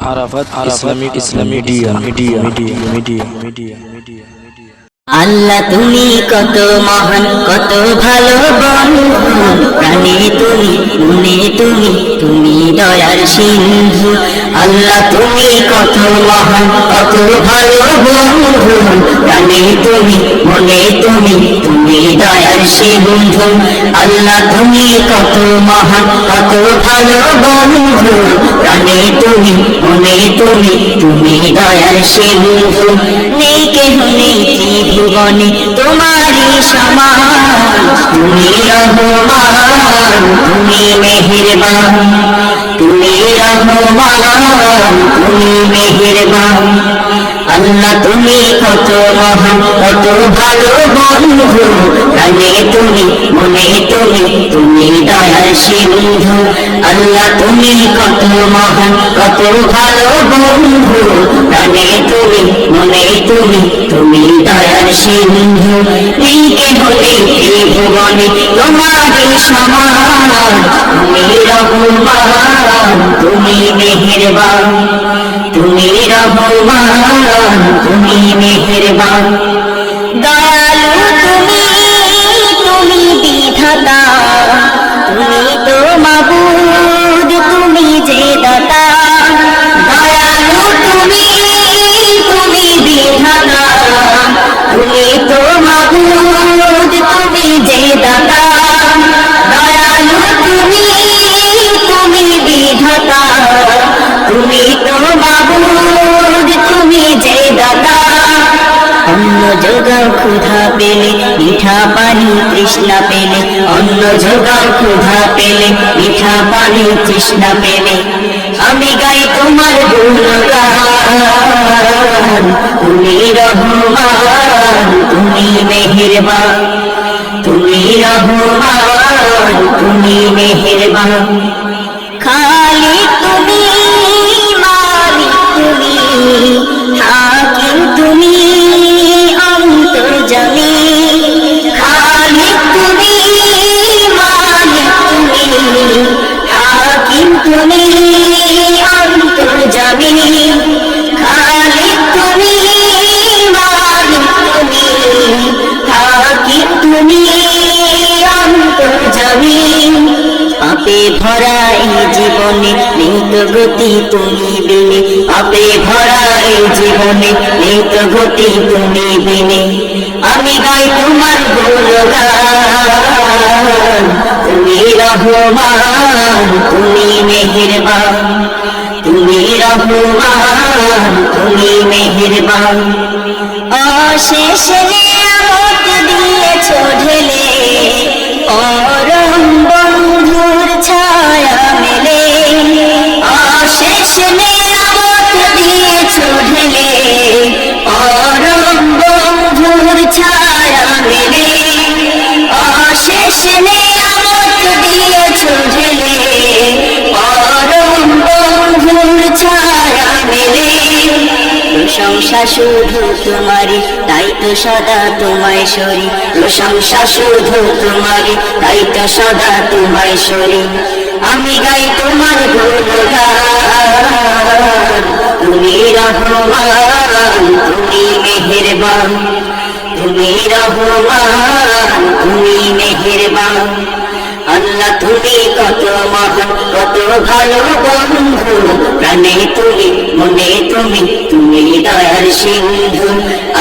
Arafat Islamic media. আল্লাহ তুমি কত মহান, কত ভালো বন্ধু, প্রাণে তুমি, মনে তুমি, তুমি দয়ার সিন্ধু। আল্লাহ তুমি কত মহান, কত ভালো বন্ধু, প্রাণে তুমি, মনে তুমি, তুমি দয়ার সিন্ধু। আল্লাহ তুমি কত মহান, কত ভালো বন্ধু, প্রাণে তুমি, মনে তুমি, তুমি দয়ার সিন্ধু। নেই কেহ নেই ত্রিভুবনে তোমারি সমান, তুমি রহমান, তুমি মেহেরবান, তুমি রহমান, তুমি মেহেরবান। আল্লাহ তুমি কত মহান, কত ভালো বন্ধু, প্রাণে তুমি, মনে তুমি, তুমি দয়ার সিন্ধু। আল্লাহ তুমি কত মহান, কত ভালো বন্ধু, প্রাণে তুমি, মনে তুমি, তুমি দয়ার সিন্ধু। নেই কেহ নেই ত্রিভুবনে তোমারি সমান, তুমি রহমান, তুমি মেহেরবান, তুমি রহমান, তুমি মেহেরবান। দয়ালু তুমি, তুমি বিধাতা, তুমি তো মাবুদ, তুমি যে দাতা। দয়ালু তুমি, তুমি বিধাতা, তুমি তো মাবুদ, তুমি যে দাতা। দয়ালু তুমি, তুমি বিধাতা, তুমি তো মাবুদ, তুমি যে দাতা। অন্ন যোগাও ক্ষুধা পেলে, মিঠা পানি তৃষ্ণা পেলে, অন্ন যোগাও ক্ষুধা পেলে, মিঠা পানি তৃষ্ণা পেলে, আমি গাই তোমার গুণগান। তুমি রহমান, তুমি মেহেরবান, তুমি রহমান, তুমি মেহেরবান। খালিক তুমি, মালিক তুমি, হাকিম তুমি, অন্তর্যামী। খালিক তুমি, মালিক তুমি, হাকিম তুমি, অন্তর্যামী। খালিক তুমি, মালিক তুমি, হাকিম তুমি, অন্তর্যামী। পাপে ভরা এই জীবনে নেই তো গতি তুমি বিনে, পাপে ভরা এই জীবনে নেই তো গতি তুমি বিনে, আমি গাই তোমার গুণগান। তুমি রহমান, তুমি মেহেরবান, তুমি রহমান, তুমি মেহেরবান। অশেষ নিয়ামত দিয়েছ ঢেলে, পরম বন্ধুর ছায়া মেলে। অশেষ নিয়ামত দিয়েছ ঢেলে, পরম বন্ধুর ছায়া মেলে। অশেষ নিয়ামত দিয়েছ ঢেলে, পরম বন্ধুর ছায়া মেলে। প্রশংসা শুধু তোমারি, তাই তো সদা তোমায় সরি, প্রশংসা শুধু তোমারি, তাই তো সদা তোমায় সরি। আমি গাই তোমার গুণগান। তুমি রহমান, তুমি মেহেরবান, তুমি রহমান, তুমি মেহেরবান। আল্লাহ তুমি কত মহান, কত ভালো বন্ধু, প্রাণে তুমি, মনে তুমি, তুমি দয়ার সিন্ধু।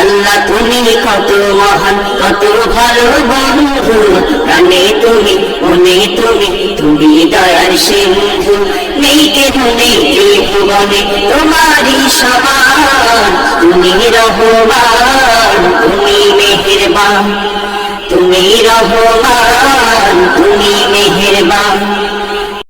আল্লাহ তুমি কত মহান, কত ভালো বন্ধু, প্রাণে তুমি, মনে তুমি, তুমি দয়ার সিন্ধু। নেই কেহ নেই ত্রিভুবনে তোমারি সমান, তুমি রহমান, তুমি মেহেরবান, তুমি রহমান, তুমি মেহেরবান।